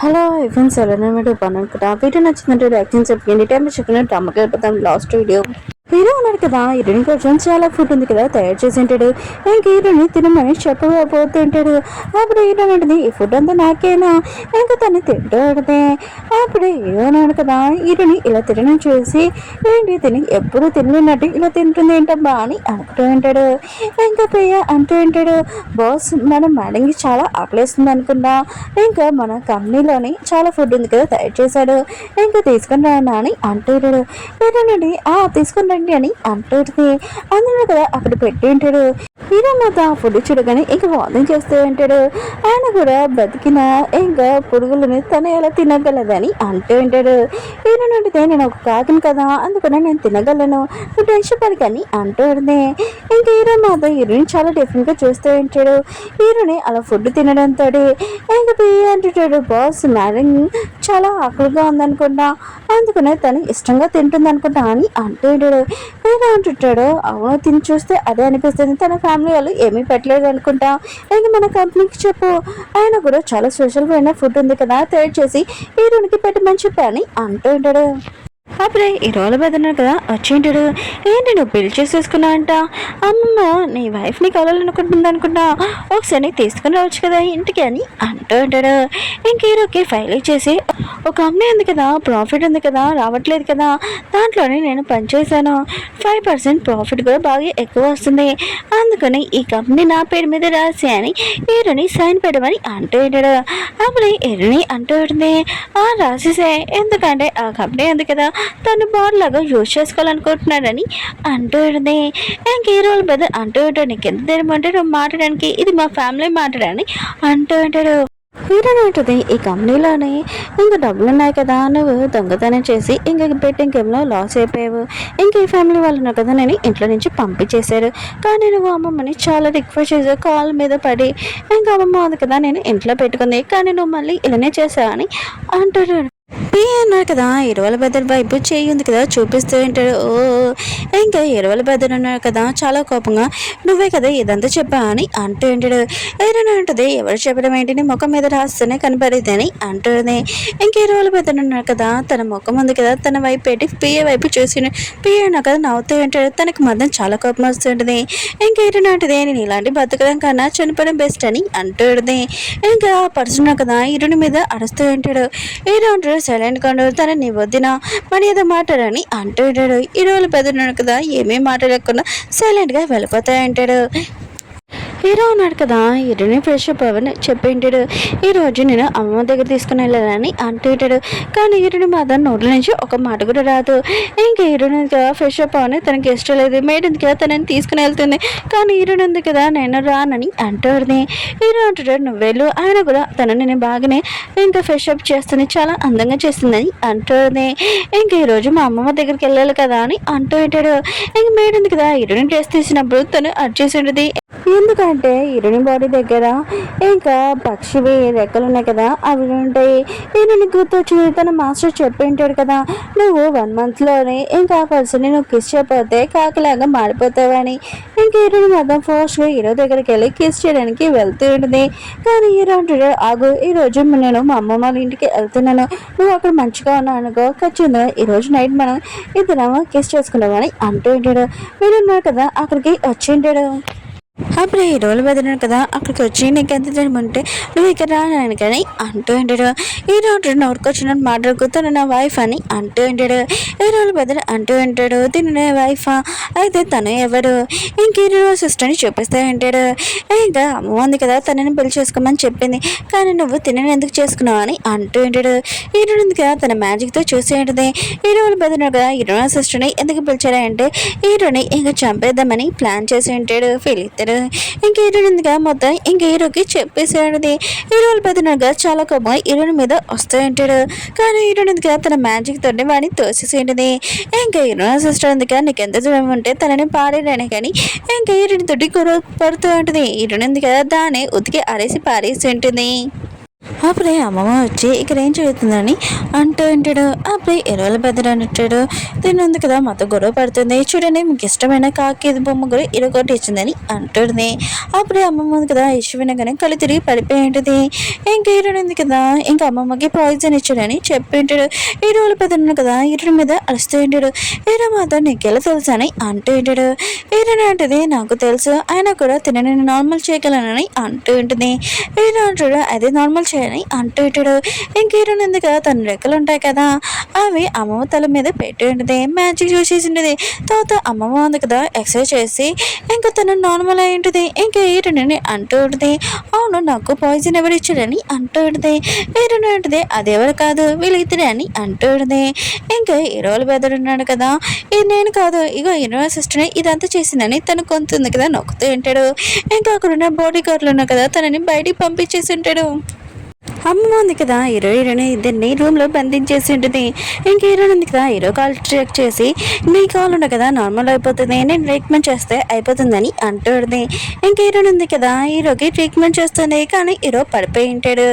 Hello friends ఎలా video బాగున్నాను కదా. వీడియో నచ్చిందంటే యాక్టింగ్ చెప్పండి. టైం చెప్పినట్టు అమ్మకి వెళ్ళిపోతాం. లాస్ట్ వీడియో హీరో ఉన్నాడు కదా, హీరోయిన్ కోసం చాలా ఫుడ్ ఉంది కదా తయారు చేసి ఉంటాడు. ఇంక హీరోని తినమని చెప్పబోతుంటాడు. అప్పుడు హీరోయిన్ ఉంటుంది, ఈ ఫుడ్ అంతా నాకేనా, ఇంకా తను తింటూ ఉంటుంది. అప్పుడు హీరో ఉన్నాడు కదా, హీరోని ఇలా తినడం చూసి ఏంటి తిని ఎప్పుడు తినలేనట్టు ఇలా తింటుంది ఏంటబ్బా అని అనుకుంటూ ఉంటాడు. ఇంకా ప్రియ అంటూ ఉంటాడు, బాస్ మనం మేడంకి చాలా ఆకలిస్తుంది అనుకున్నా, ఇంకా మన కంపెనీలోని చాలా ఫుడ్ ఉంది కదా తయారు చేశాడు, ఇంకా తీసుకుని రానా అని అంటాడు. ఏంటండి తీసుకుని రండి అని అంటుంది. అందులో కదా అక్కడ పెట్టి ఉంటాడు. హీరో మొత్తం ఆ ఫుడ్ చూడగానే ఇంకా వాదం చేస్తూ ఉంటాడు. ఆయన కూడా బతికిన ఇంకా పురుగులని తను ఎలా తినగలదని అంటూ ఉంటాడు. హీరో అంటే నేను ఒక కాకిని కదా, అందుకనే నేను తినగలను, నువ్వు టెన్షన్ పడకని అంటూ ఉంటుంది. ఇంకా హీరో మాత్రం హీరోని చాలా డిఫరెంట్ గా చూస్తూ ఉంటాడు. హీరోని అలా ఫుడ్ తినడంతో ఇంకా అంటుంటాడు, బాస్ మేడం చాలా ఆకలిగా ఉందనుకుంటా, అందుకనే తను ఇష్టంగా తింటుంది అనుకుంటా అని అంటూ ఉంటాడు. హీరో అంటుంటాడు, అవును తిని చూస్తే అదే అనిపిస్తుంది, తన ఫ్యామిలీ వాళ్ళు ఏమీ పెట్టలేదు అనుకుంటా, ఇంకా మన కంపెనీకి చెప్పు, ఆయన కూడా చాలా స్పెషల్గా అయిన ఫుడ్ ఉంది కదా తయారు చేసి హీరోనికి పెట్టమని చెప్పని అంటూ ఉంటాడు. అప్పుడే ఈ రోల బెదన్నారు కదా వచ్చింటాడు. ఏంటి నువ్వు పెళ్లి చేసేసుకున్నా అంట, అమ్మ నీ వైఫ్ని కలాలనుకుంటుంది అనుకుంటా, ఒకసారి తీసుకుని రావచ్చు కదా ఇంటికి అని అంటూ ఉంటాడు. ఇంక హీరోకి ఫైల్ ఇచ్చేసి, ఒక అమ్మాయి ఉంది కదా, ప్రాఫిట్ ఉంది కదా, రావట్లేదు కదా, దాంట్లోనే నేను పనిచేశాను, 5% ప్రాఫిట్ కూడా బాగా ఎక్కువ వస్తుంది, అందుకని ఈ కంపెనీ నా పేరు మీద రాసి అని హీరోని సైన్ పెట్టమని అంటూ ఉంటాడు. అప్పుడు హీరోని అంటూ ఉంటుంది, రాసేసే, ఎందుకంటే ఆ కంపెనీ ఉంది కదా తను బాగులాగా యూజ్ చేసుకోవాలనుకుంటున్నాడని అంటూ ఉంటుంది. ఇంక హీరోల పెద్ద అంటూ ఉంటాడు, నీకు ఎంత ధైర్యం అంటే నువ్వు మాట్లాడడానికి, ఇది మా ఫ్యామిలీ మాట్లాడని అంటూ ఉంటాడు. హీరో ఉంటుంది, ఈ కంపెనీలోనే ఇంకా డబ్బులు ఉన్నాయి కదా, నువ్వు దొంగతనం చేసి ఇంకా బెట్టింగ్ గేమ్లో లాస్ అయిపోయావు, ఇంక ఈ ఫ్యామిలీ వాళ్ళు ఉన్నారు కదా నేను ఇంట్లో నుంచి పంపించేశారు, కానీ నువ్వు అమ్మమ్మని చాలా రిక్వెస్ట్ చేసావు, కాల్ మీద పడి, ఇంకా అమ్మమ్మ ఉంది కదా నేను ఇంట్లో పెట్టుకుంది, కానీ నువ్వు మళ్ళీ ఇలానే చేసావు అని అంటాడు. అన్నారు కదా, ఇరవల బెదర్ వైపు చేయి ఉంది కదా చూపిస్తూ ఉంటాడు. ఇంకా ఇరవల బెదర్ ఉన్నారు కదా చాలా కోపంగా, నువ్వే కదా ఇదంతా చెప్పా అని అంటూ ఉంటాడు. ఏదైనా ఉంటుంది, ఎవరు చెప్పడం ఏంటి, నీ ముఖం మీద రాస్తేనే కనపడేది అని అంటుంది. ఇంక ఇరవల బెదర్ ఉన్నారు కదా, తన ముఖం ఉంది కదా తన వైపు పెట్టి పిఏ వైపు చూసి పిఏ ఉన్నా కదా నవ్వుతూ ఉంటాడు. తనకి మాత్రం చాలా కోపం వస్తుంటుంది. ఇంకేదైనా ఉంటుంది, నేను ఇలాంటి బతకడం కన్నా చనిపోవడం బెస్ట్ అని అంటుంది. ఇంకా ఆ పర్సన్ కదా ఇరుని మీద అరుస్తూ ఉంటాడు. హీరో అంటాడు, సైలెంట్ గా తనని వద్దిన మరి ఏదో మాట్లాడని అంటూ ఉంటాడు. ఈ రోజులు పెద్దన్నాడు కదా ఏమేమి మాట్లాడకుండా సైలెంట్ గా వెళ్ళిపోతా ఉంటాడు. హీరో ఉన్నాడు కదా, హీరోని ఫ్రెష్ అప్ అవని చెప్పింటాడు. ఈరోజు నేను అమ్మ దగ్గర తీసుకుని వెళ్ళాలని అంటుంటాడు. కానీ హీరోని మాత్రం నోట్ల నుంచి ఒక మాట కూడా రాదు. ఇంకా హీరోని కదా ఫ్రెష్ అప్ అవని తనకి ఇష్టం లేదు, మేడ్ ఉంది కదా తనని తీసుకుని వెళ్తుంది, కానీ హీరోని ఉంది కదా నేను రానని అంటుంది. హీరో అంటాడు, నువ్వేళ్ళు, ఆయన కూడా తనని నేను బాగానే ఇంకా ఫ్రెష్ అప్ చేస్తుంది, చాలా అందంగా చేస్తుందని అంటుంది. ఇంకా ఈరోజు మా అమ్మమ్మ దగ్గరికి వెళ్ళాలి కదా అని అంటూ ఉంటాడు. ఇంక మేడ్ ఉంది కదా హీరోని డ్రెస్ తీసినప్పుడు తను అడ్జస్ట్ ఉంటుంది. ఎందుకంటే హీరోని బాడీ దగ్గర ఇంకా పక్షివి రెక్కలు ఉన్నాయి కదా అవి ఉంటాయి. హీరోని గుర్తొచ్చింది, తన మాస్టర్ చెప్పి ఉంటాడు కదా, నువ్వు 1 monthలోనే ఇంకా ఆ పర్సన్ని నువ్వు కిస్ చేయకపోతే కాకిలాగా మారిపోతావని. ఇంకా హీరోని మాత్రం ఫాస్ట్గా హీరో దగ్గరికి వెళ్ళి కిస్ చేయడానికి వెళ్తూ ఉంటుంది. కానీ హీరో అంటాడు, ఆగు, ఈరోజు నేను మా అమ్మమ్మ వాళ్ళ ఇంటికి వెళ్తున్నాను, నువ్వు అక్కడ మంచిగా ఉన్నావు అనుకో, ఖచ్చితంగా ఈరోజు నైట్ మనం ఇద్దరం కిస్ చేసుకున్నామని అంటూ ఉంటాడు. మీరు ఉన్నారు కదా అక్కడికి వచ్చి ఉంటాడు. అప్పుడు ఈ రోజులు బెదిరాను కదా అక్కడికి వచ్చి నీకు ఎంత తినమంటే నువ్వు ఇక్కడ రాను కానీ అంటూ ఉంటాడు. ఈ రోజు నోరుకొచ్చిన మాట్లాడుకుతాను నా వైఫ్ అని అంటూ ఉంటాడు. ఈ రోజులు బెదిర అంటూ ఉంటాడు, తినే వైఫా, అయితే తను ఎవరు, ఇంక ఈ రోజు సిస్టర్ని చూపిస్తూ ఉంటాడు. ఇంకా అమ్మ ఉంది కదా తనని పెళ్లి చేసుకోమని చెప్పింది, కానీ నువ్వు తినని ఎందుకు చేసుకున్నావు అని అంటూ ఉంటాడు. ఈ రోజు ఉంది కదా తన మ్యాజిక్తో చూసి ఉంటుంది. ఈ రోజులు బెదిరినాడు కదా ఈ రోజు సిస్టర్ని ఎందుకు పిలిచారా అంటే హీరోని ఇంకా చంపేద్దామని ప్లాన్ చేసి ఉంటాడు. ఫీల్ ఇంక హీరోనిగా మొత్తం ఇంక హీరోకి చెప్పేసాడు. హీరోలు పెద్దగా చాలా కోపం హీరోని మీద వస్తూ ఉంటాడు. కానీ హీరోనిగా తన మ్యాజిక్ తోటి వాడిని తోసేసేంటిది. ఇంకా హీరో సిస్టర్ అందుక నీకు ఎంత దూరం ఉంటే తనని పారేరానే కానీ ఇంకా హీరోని తోటి పడుతూ ఉంటుంది. హీరోనిగా దాన్ని ఉతికి అరేసి పారేసి ఉంటుంది. అప్పుడే అమ్మమ్మ వచ్చి ఇక్కడ ఏం జరుగుతుందని అంటూ ఉంటాడు. అప్పుడే ఎరువుల పెద్దడు అంటాడు, తిన్నందు కదా మాతో గొడవ పడుతుంది, చూడండి మీకు ఇష్టమైన కాకి బొమ్మ కూడా ఇరగొట్టి ఇచ్చిందని అంటుంది. అప్పుడే అమ్మమ్మ ఉంది కదా ఇష్యూ వినగానే కళ్ళు తిరిగి పడిపోయి ఉంటుంది. ఇంకా హీరోయిన్ ఉంది కదా ఇంకా అమ్మమ్మకి పాయిజన్ ఇచ్చాడని చెప్పి ఉంటాడు. ఎరువుల పెద్దడు కదా హీరోయిన్ మీద అరుస్తూ ఉంటాడు. హీరో మాత్రం నీకెలా తెలుసు అని అంటూ ఉంటాడు. హీరోయిన్ అంటది నాకు తెలుసు, ఆయన కూడా తినని నార్మల్ చేయగలనని అంటూ ఉంటుంది. హీరో అంటాడు అదే నార్మల్ చేయని అంటూ ఉంటాడు. ఇంక హీరోయిన్ ఉంది కదా తన రెక్కలు ఉంటాయి కదా అవి అమ్మమ్మ తల మీద పెట్టి ఉంటుంది. మ్యాజిక్ చూసేసి ఉంటుంది. తర్వాత అమ్మమ్మ ఉంది కదా ఎక్సర్సైజ్ చేసి ఇంకా తను నార్మల్ అయి ఉంటుంది. ఇంకా హీరోయిన్ అంటూ ఉంటుంది అవును నాకు పాయిజన్ ఎవరు ఇచ్చాడని అంటూ ఉంటుంది. హీరోయిన్ ఉంటుంది అదెవరు కాదు వీళ్ళిద్దరే అని అంటూ ఉంటుంది. ఇంకా హీరోలు బెదరు ఉన్నాడు కదా ఇది నేను కాదు ఇగో హీరో సిస్టర్ని ఇదంతా చేసిందని తను కొంతుంది కదా నొక్కుతూ ఉంటాడు. ఇంకా అక్కడున్న బాడీ గార్డులు ఉన్నా కదా తనని బయటికి పంపించేసి ఉంటాడు. అమ్మమ్మ ఉంది కదా హీరోయిన్ ఇద్దరిని రూమ్లో బంధించేసి ఉంటుంది. ఇంక హీరోయిన్ ఉంది కదా హీరో కాల్ చెక్ చేసి నీ కాల్ ఉండే కదా నార్మల్ అయిపోతుంది, నేను ట్రీట్మెంట్ చేస్తే అయిపోతుందని అంటుంది. ఇంక హీరోయిన్ ఉంది కదా హీరోకి ట్రీట్మెంట్ చేస్తుంది కానీ హీరో పడిపోయి ఉంటాడు.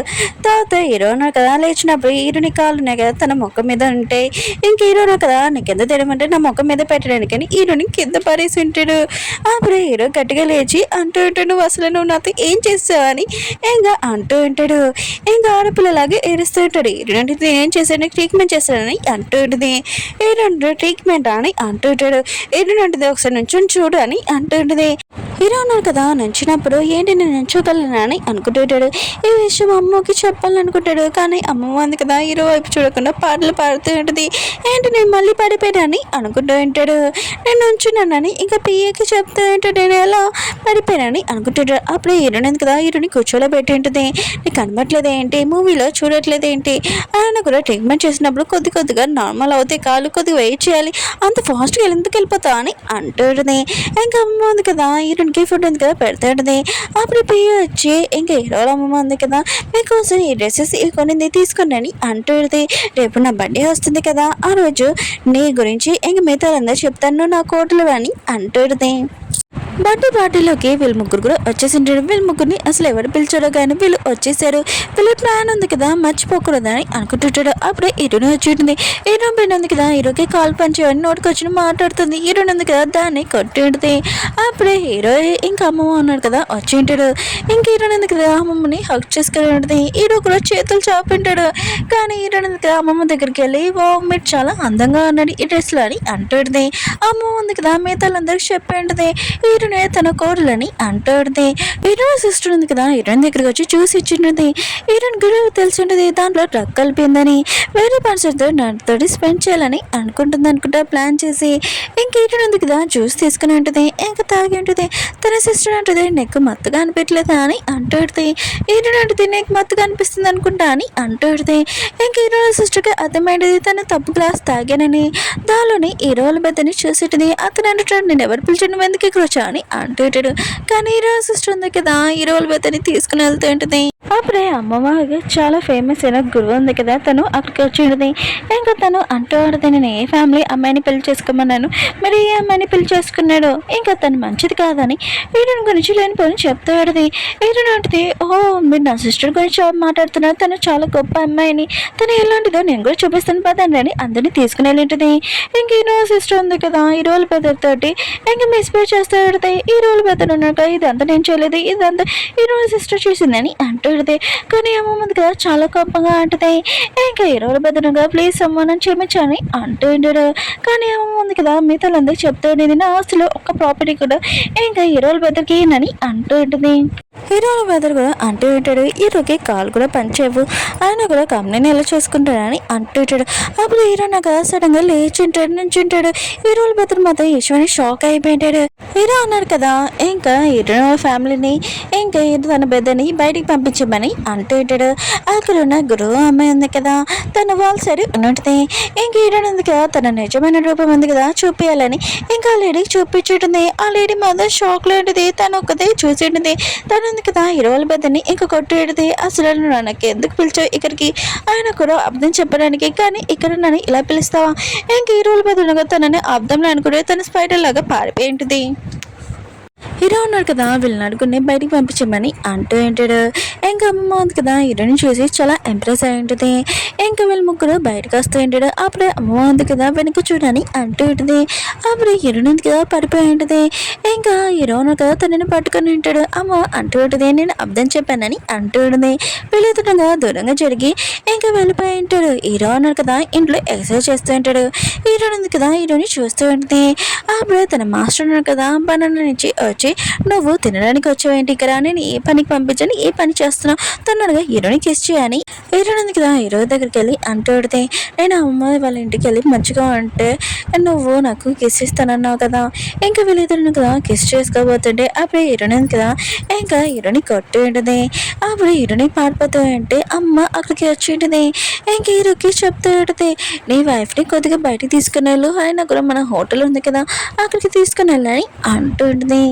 తర్వాత హీరో ఉన్నారు కదా లేచినప్పుడు హీరోని కాళ్ళు ఉన్నాయి కదా తన ముఖం మీద ఉంటాయి. ఇంక హీరోనా కదా నీకెంత తెలియమంటే నా ముఖం మీద పెట్టడానికి అని హీరోని కింద పడేసి ఉంటాడు. అప్పుడు హీరో గట్టిగా లేచి అంటూ ఉంటాడు అసలు నువ్వు నాతో ఏం చేస్తావు అని ఇంకా అంటూ ఉంటాడు. ఇంకా ఆడపిల్లలాగే ఏడుస్తూ ఉంటాడు. ఇటువంటి ఏం చేశాడు ట్రీట్మెంట్ చేస్తాడని అంటూ ఉంటుంది. ఏడు ట్రీట్మెంట్ అని అంటూ ఉంటాడు. ఏడుంటిది ఒకసారి నుంచి చూడు అని అంటూ ఉంటుంది. హీరో ఉన్నారు కదా నచ్చినప్పుడు ఏంటి నేను నచ్చగలను అని అనుకుంటుంటాడు. ఈ విషయం అమ్మకి చెప్పాలనుకుంటాడు కానీ అమ్మమ్మ ఉంది కదా హీరో వైపు చూడకుండా పాటలు పాడుతూ ఉంటుంది. ఏంటి నేను మళ్ళీ పడిపోయానని అనుకుంటూ ఉంటాడు. నేను నుంచున్నానని ఇంకా పిఏకి చెప్తూ ఉంటాడు నేను ఎలా పడిపోయానని అనుకుంటుంటాడు. అప్పుడు హీరోని ఉంది కదా హీరోని కూర్చోలో పెట్టి ఉంటుంది. నీకు కనబట్లేదు ఏంటి మూవీలో చూడట్లేదు ఏంటి ఆయన కూడా ట్రీట్మెంట్ చేసినప్పుడు కొద్దిగా నార్మల్ అవుతాయి కాళ్ళు కొద్దిగా వెయిట్ చేయాలి అంత ఫాస్ట్గా ఎందుకు వెళ్ళిపోతా అని అంటుంది. ఇంకా అమ్మ ఉంది కదా హీరోయిన్కి ఫుడ్ ఉంది కదా పెడతాడుది. అప్పుడు పియ్య వచ్చి ఇంకా హీరోల అమ్మమ్మ ఉంది కదా మీకోసం ఈ డ్రెస్సెస్ కొనింది తీసుకుని అని అంటుంది. రేపు నా బర్త్డే వస్తుంది కదా ఆ రోజు నీ గురించి ఇంక మిగతా అందరూ చెప్తాను నా కోటలు అని అంటుంది. బర్త్డే పార్టీలోకి వీళ్ళు ముగ్గురు కూడా వచ్చేసింటారు. వీళ్ళు ముగ్గురిని అసలు ఎవరు పిలిచారో కానీ వీళ్ళు వచ్చేసారు. వీళ్ళు ప్లాన్ ఉంది కదా మర్చిపోకూడదని అనుకుంటుంటాడు. అప్పుడే హీరోని వచ్చి ఉంటుంది. హీరో పైన ఉంది కదా హీరోకి కాల్ పంచేవని నోటికి వచ్చి మాట్లాడుతుంది. హీరోని ఉంది కదా దాన్ని కొట్టి ఉంటుంది. అప్పుడే హీరో ఇంకా అమ్మమ్మ ఉన్నాడు కదా వచ్చి ఉంటాడు. ఇంక హీరోని ఉంది కదా అమ్మమ్మని హక్ చేసుకుని ఉంటుంది. హీరో కూడా చేతులు చాపింటాడు. కానీ హీరోని ఉంది కదా అమ్మమ్మ దగ్గరికి వెళ్ళి ఓ మీరు చాలా అందంగా ఉన్నాడు ఈ డ్రెస్లో అని అంటుంది. అమ్మమ్మ ఉంది కదా మిగతాలందరికీ చెప్పి ఉంటుంది. హీరోని తన కోడలని అంటుంది. హీరోయిన్ సిస్టర్ ఉంది కదా హీరోయిన్ దగ్గరికి వచ్చి చూసి ఇచ్చింటుంది. హీరోయిన్ కూడా తెలిసి ఉంటుంది దాంట్లో డ్రగ్ కలిపిందని వేరే పర్సన్తో నాతోటి స్పెండ్ చేయాలని అనుకుంటా ప్లాన్ చేసి ఇంక హీరోయిన్ ఉంది కదా జ్యూస్ తీసుకుని ఉంటుంది. ఇంకా తాగి ఉంటుంది. తన సిస్టర్ అంటుంది నీకు మత్తుగా అనిపించలేదా అని అంటుంది. హీరోయిన్ అంటుంది నీకు మత్తుగా అనిపిస్తుంది అనుకుంటా అని అంటుంది. ఇంక హీరోయిన్ సిస్టర్కి అర్థమైంది తన తప్పు గ్లాస్ తాగానని. దానిలోని హీరోల పెద్దని చూసేటుంది. అతను అంటాడు నేను ఎవరు పిలిచాను నువ్వు ఎందుకు ఇక్కడ వచ్చా అని అంటుంటాడు. కానీ హీరో సిస్టర్ ఉంది కదా హీరోల పెద్దని తీసుకుని వెళ్తూ ఉంటుంది. అప్పుడే అమ్మమ్మ చాలా ఫేమస్ అయిన గురువు ఉంది కదా తను అక్కడికి వచ్చి ఉంటుంది. ఇంకా తను అంటూ ఉంటుంది నేను ఏ ఫ్యామిలీ అమ్మాయిని పెళ్లి చేసుకోమన్నాను మరి ఏ అమ్మాయిని పెళ్లి చేసుకున్నాడు ఇంకా తను మంచిది కాదని హీరోయిన్ గురించి లేనిపోని చెప్తూ ఉంటుంది. హీరోయిన్ ఉంటుంది ఓ మీరు నా సిస్టర్ గురించి మాట్లాడుతున్నారు తను చాలా గొప్ప అమ్మాయిని తను ఎలాంటిదో నేను కూడా చూపిస్తాను పదండి అని అందరినీ తీసుకుని వెళ్ళింటుంది. ఇంక హీరో సిస్టర్ ఉంది కదా హీరోల పెద్దతోటి ఇంకా మిస్బిహేవ్ చేస్తూ ఉంటుంది. ఈ రోజు పెద్దలు ఉన్నాక ఇదంతా నేను చేయలేదు ఇదంతా ఈ రోజు సిస్టర్ చేసిందని అంటుంది. కానీ అమ్మమ్మ కదా చాలా కోపంగా అంటుంది. ఇంకా ఈ రోజు పెద్దనుగా ప్లీజ్ అమ్మని క్షమించని అంటుంటాడు. కానీ అమ్మమ్మ ఉంది కదా మిగతాలందరూ చెప్తూ ఉండేది నా ఆస్తిలో ఒక ప్రాపర్టీ కూడా ఇంకా ఈ రోజు పెద్దకి అని అంటూ ఉంటుంది. హీరోల పెద్దలు కూడా అంటూ ఉంటాడు హీరోకి కాలు కూడా పనిచేయవు ఆయన కూడా కంపెనీని ఎలా చేసుకుంటాడని అంటుంటాడు. అప్పుడు హీరో నాకు సడన్ గా లేచి ఉంటాడు నుంచి ఉంటాడు. హీరోల పెద్దలు మాత్రం ఈశ్వని షాక్ అయిపోయింటాడు. హీరో అన్నారు కదా ఇంకా హీరో ఫ్యామిలీని ఇంకా తన పెద్దని బయటికి పంపించమని అంటూ ఉంటాడు. అక్కడ ఉన్న గురువు అమ్మాయి ఉంది కదా తన వాళ్ళ సైడ్ ఉన్నట్టుంది. ఇంక హీరో ఉంది కదా తన నిజమైన రూపం ఉంది కదా చూపించాలని ఇంకా ఆ లేడీకి చూపించుంటుంది. ఆ లేడీ మాత్రం షాక్ లో ఉంటుంది. తను ఒక్కదే చూసి ఉంటుంది. తను ఉంది కదా హీరోల పెద్దని ఇంకా కొట్టేది అసలు నాకు ఎందుకు పిలిచావు ఇక్కడికి ఆయన కూడా అర్థం చెప్పడానికి కానీ ఇక్కడ నన్ను ఇలా పిలుస్తావా ఇంక హీరోల పెద్ద తనని అర్థంలో అనుకుంటే తన స్పైడర్ లాగా పారిపోయి ఉంటుంది. హీరో ఉన్నాడు కదా వీళ్ళని అడుగుని బయటికి పంపించమని అంటూ ఉంటాడు. ఇంకా అమ్మమ్మ ఉంది కదా హీరోని చూసి చాలా ఇంప్రెస్ అయి ఉంటుంది. ఇంకా వీళ్ళు ముగ్గురు బయటకు వస్తూ ఉంటాడు. అప్పుడే అమ్మమ్మ ఉంది కదా వెనక చూడని అంటూ ఉంటుంది. అప్పుడు హీరోని ఉంది కదా పడిపోయి ఉంటుంది. ఇంకా హీరో ఉన్నాడు కదా తనని పట్టుకొని ఉంటాడు. అమ్మ అంటూ ఉంటుంది నేను అర్థం చెప్పానని అంటూ ఉంటుంది. వీళ్ళెదురుగా దూరంగా జరిగి ఇంకా వెళ్ళిపోయి ఉంటాడు. హీరో ఉన్నాడు కదా ఇంట్లో ఎక్సర్సైజ్ చేస్తూ ఉంటాడు. హీరో ఉంది కదా హీరోని చూస్తూ ఉంటుంది. అప్పుడే తన మాస్టర్ ఉన్నాడు కదా బనానా నుంచి వచ్చి నువ్వు తినడానికి వచ్చావేంటి ఇక్కడ నేను ఏ పనికి పంపించని ఏ పని చేస్తున్నావు తొందరగా హీరోని కిస్ చేయని హీరోని ఉంది కదా హీరో దగ్గరికి వెళ్ళి అంటూ పెడితే నేను అమ్మ వాళ్ళ ఇంటికి వెళ్ళి మంచిగా అంటే నువ్వు నాకు కిస్ ఇస్తానన్నావు కదా ఇంకా వీళ్ళిద్దరు కదా కిస్ చేసుకోబోతుంటే అప్పుడు హీరోని ఉంది కదా ఇంకా హీరోని కొట్టు ఉంటుంది. అప్పుడు హీరోని పారిపోతూ అంటే అమ్మ అక్కడికి వచ్చి ఉంటుంది. ఇంక హీరోకి చెప్తూ ఉంటుంది నీ వైఫ్ని కొద్దిగా బయటికి తీసుకుని వెళ్ళు అయినా కూడా మన హోటల్ ఉంది కదా అక్కడికి తీసుకుని వెళ్ళని అంటూ ఉంటుంది.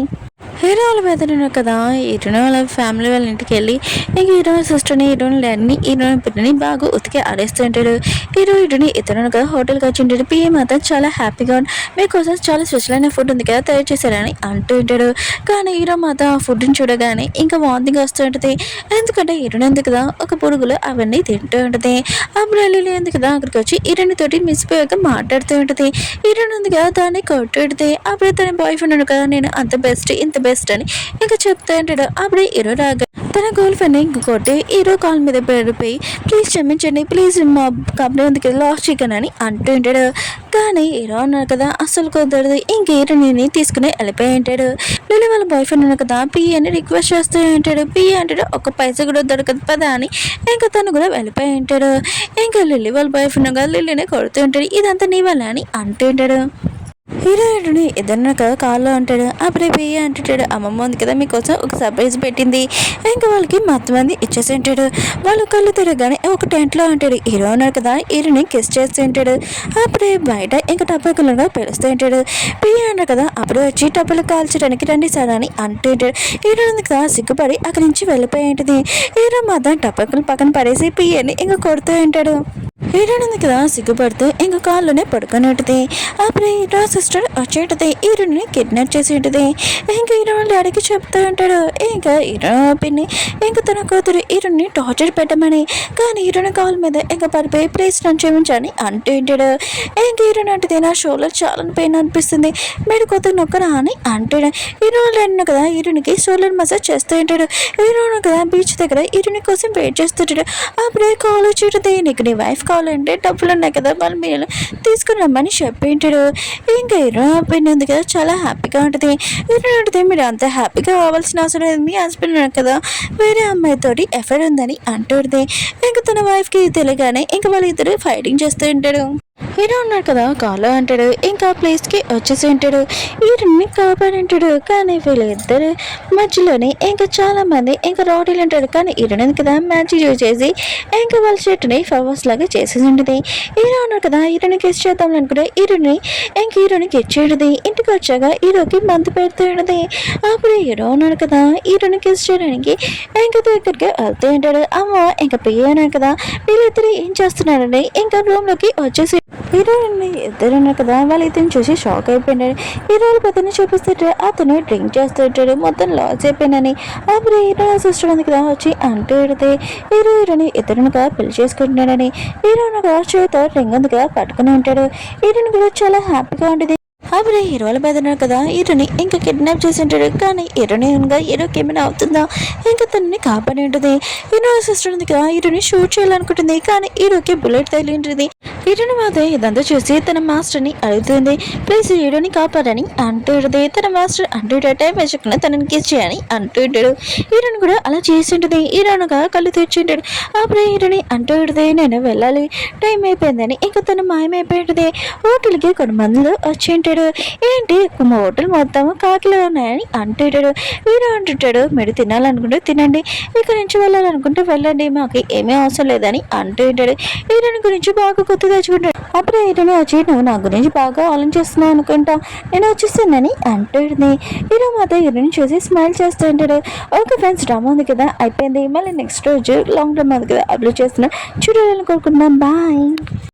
హీరో వాళ్ళ పెద్దలు కదా హీరోని వాళ్ళ ఫ్యామిలీ వాళ్ళ ఇంటికి వెళ్ళి ఇంక హీరో సిస్టర్ని హీరోని డాడీని హీరోని పిల్లని బాగా ఉతికి ఆడేస్తూ ఉంటాడు. హీరోని ఇతరులు కదా హోటల్కి వచ్చి ఉంటాడు. పిఏ మాత్రం చాలా హ్యాపీగా మీకోసం చాలా స్పెషల్ అయిన ఫుడ్ ఉంది కదా తయారు చేశారని అంటూ ఉంటాడు. కానీ హీరో మాత్రం ఆ ఫుడ్ని చూడగానే ఇంకా వాంతింగ్ వస్తూ ఉంటుంది. ఎందుకంటే హీరోని ఉంది కదా ఒక పురుగులు అవన్నీ తింటూ ఉంటుంది. అప్పుడు వెళ్ళి ఉంది కదా అక్కడికి వచ్చి హీరోని తోటి మిస్పోయాక మాట్లాడుతూ ఉంటుంది. హీరోని ఉంది కదా దాన్ని కొట్టు పెడితే అప్పుడు తన బాయ్ ఫ్రెండ్ కదా నేను అంత బెస్ట్ ఇంత బెస్ట్ అని ఇంకా చెప్తా ఉంటాడు. అప్పుడు హీరో రాగా తన గర్ల్ ఫ్రెండ్ ఇంకొకటి హీరో కాల్ మీద పడిపోయి ప్లీజ్ క్షమించండి ప్లీజ్ మా కంపెనీ ఉంది కదా లాస్ట్ చికెన్ అని అంటూ ఉంటాడు. కానీ హీరో అన్నాడు కదా అస్సలు కుదరదు ఇంక హీరోని తీసుకుని వెళ్ళిపోయి ఉంటాడు. లిల్లీ వాళ్ళ బాయ్ ఫ్రెండ్ ఉన్నాడు కదా పిఏ అని రిక్వెస్ట్ చేస్తూ ఉంటాడు. పిఏ అంటాడు ఒక పైసా కూడా దొరకదు పదా అని ఇంకా తను కూడా వెళ్ళిపోయి ఉంటాడు. ఇంకా లిల్లీ వాళ్ళ బాయ్ ఫ్రెండ్ కదా లిల్లీని కొడుతూ ఉంటాడు ఇదంతా నీ వల్ల అని అంటూ ఉంటాడు. హీరోయిన్ని ఇద్దరు కదా కాల్లో ఉంటాడు. అప్పుడే పియ్య అంటుంటాడు అమ్మమ్మ ఉంది కదా మీకోసం ఒక సర్ప్రైజ్ పెట్టింది ఇంకా వాళ్ళకి మొత్తం మంది ఇచ్చేసి ఉంటాడు. వాళ్ళు కళ్ళు తిరగగానే ఒక టెంట్లో ఉంటాడు. హీరో ఉన్నాడు కదా హీరోని కిస్ చేస్తూ ఉంటాడు. అప్పుడే బయట ఇంకా టపాకులుగా పిలుస్తూ ఉంటాడు. పియ్య అన్నాడు కదా అప్పుడే వచ్చి టప్పులు కాల్చడానికి రండి సార్ అని అంటూ ఉంటాడు. హీరో ఉంది కదా సిగ్గుపడి అక్కడి నుంచి వెళ్ళిపోయి ఉంటుంది. హీరో మాత్రం టపాకులు పక్కన పడేసి పియ్యని ఇంకా కొడుతూ ఉంటాడు. హీరోయిన్ ఉంది కదా సిగ్గుపడుతూ ఇంకా కాల్లోనే పడుకొని ఉంటుంది. అప్పుడు హీరో సిస్టర్ వచ్చేటది హీరోని కిడ్నాప్ చేసి ఉంటుంది. ఇంకా హీరో డాడీకి చెప్తూ ఉంటాడు. ఇంకా హీరో పిన్ని ఇంకా తన కూతురు హీరోని టార్చర్ పెట్టమని కానీ హీరోని కాల్ మీద ఇంకా పడిపోయి ప్లీజ్ నన్ను క్షమించని అంటూ ఉంటాడు. ఇంకా హీరోని అంటే నా షోలో చాలా పెయిన్ అనిపిస్తుంది మీరు కొత్త నొక్కరా అని అంటాడు. హీరో అన్న కదా హీరోనికి షోలర్ మసాజ్ చేస్తూ ఉంటాడు. హీరో కదా బీచ్ దగ్గర హీరోని కోసం వెయిట్ చేస్తుంటాడు. అప్పుడే కాల్ వచ్చేటది నీకు నీ వైఫ్ కావాలంటే డబ్బులు ఉన్నాయి కదా వాళ్ళు మీరు తీసుకుని రమ్మని చెప్పింటాడు. ఇంకా హీరో పిన్ ఉంది కదా చాలా హ్యాపీగా ఉంటుంది. హీరో ఉంటుంది మీరు అంత హ్యాపీగా కావాల్సిన అవసరం లేదు మీ హస్బెండ్ ఉన్నాడు కదా వేరే అమ్మాయితోటి ఎఫైర్ ఉందని అంటుంది. ఇంకా తన వైఫ్కి తెలియగానే ఇంకా వాళ్ళిద్దరు ఫైటింగ్ చేస్తూ ఉంటాడు. హీరో ఉన్నాడు కదా కాలో అంటాడు ఇంకా ప్లేస్కి వచ్చేసి ఉంటాడు. హీరోని కాపాడంటాడు కానీ వీళ్ళిద్దరు మధ్యలోనే ఇంకా చాలా మంది ఇంకా రోటీలు ఉంటాడు. కానీ హీరోని కదా మ్యాజిక్ యూజ్ చేసి ఇంకా వాళ్ళ చెట్టుని ఫ్లవర్స్ లాగా చేసేసి ఉంటుంది. హీరో ఉన్నాడు కదా హీరోని కిస్ చేద్దాం అనుకుంటే హీరోని కిస్ చేయడది. ఇంటికి వచ్చాక హీరోకి మందు పెడుతూ ఉంటుంది. అప్పుడు హీరో ఉన్నాడు కదా హీరోని కిస్ చేయడానికి ఇంకా దగ్గరికి వెళ్తూ ఉంటాడు. అమ్మ ఇంకా పియ్య అన్నాడు కదా వీళ్ళిద్దరు ఏం చేస్తున్నారని ఇంకా రూమ్లోకి వచ్చేసి హీరోయిన్ని ఇద్దరున్నారు కదా వాళ్ళు ఇతను చూసి షాక్ అయిపోయినాడు. హీరోలు పెద్దని చూపిస్తుంటే అతను డ్రింక్ చేస్తుంటాడు మొత్తం లాస్ అయిపోయినని. అప్పుడు హీరో సిస్టర్ ఉంది కదా వచ్చి అంటూ పెడితే హీరోని ఇద్దరుని కదా పెళ్లి చేసుకుంటున్నాడని హీరోని కదా చేతితో రింగ్ ఉంది కదా పట్టుకుని ఉంటాడు. హీరోని కూడా చాలా హ్యాపీగా ఉంటుంది. అప్పుడు హీరోలు బెదన్నారు కదా హీరోని ఇంకా కిడ్నాప్ చేసి ఉంటాడు. కానీ హీరోకి ఏమైనా అవుతుందా ఇంకా తనని కాపాడి ఉంటుంది. హీరో సిస్టర్ ఉంది కదా హీరోని షూట్ చేయాలనుకుంటుంది కానీ హీరోకి బుల్లెట్ తగిలి ఉంటుంది. హీరోని మాత్రం ఇదంతా చూసి తన మాస్టర్ని అడుగుతుంది ప్లీజ్ హీరోని కాపాడని అంటుంటుంది. తన మాస్టర్ అంటుంటే టైం వేసుకున్న తనని కిస్ చేయని అంటుంటాడు. హీరోని కూడా అలా చేసి ఉంటుంది. హీరోనుగా కళ్ళు తెచ్చింటాడు. అప్పుడు హీరోని అంటుంటుంది నేను వెళ్ళాలి టైం అయిపోయిందని ఇంకా తను మాయమైపోయి ఉంటుంది. హోటల్కి కొన్ని మందులు వచ్చి ఉంటాడు. ఏంటి హోటల్ మొత్తం కాకిలో ఉన్నాయని అంటుంటాడు. హీరో అంటుంటాడు మీరు తినాలనుకుంటే తినండి ఇక్కడ నుంచి వెళ్ళాలనుకుంటే వెళ్ళండి మాకు ఏమీ అవసరం లేదని అంటుంటాడు. హీరోని గురించి బాగా గుర్తు తెచ్చుకుంటాడు. అప్పుడు హీరోని వచ్చి నువ్వు నా గురించి బాగా ఆలోచిస్తున్నావు అనుకుంటా నేను వచ్చేసిందని అంటుంది. హీరో మాత్రం హీరోని చూసి స్మైల్ చేస్తూ ఉంటాడు. ఓకే ఫ్రెండ్స్ డ్రామా ఉంది కదా అయిపోయింది మళ్ళీ నెక్స్ట్ రోజు లాంగ్ డ్రామా ఉంది కదా అప్లోడ్ చేస్తున్నా చూడాలని కోరుకుంటున్నాం బాయ్.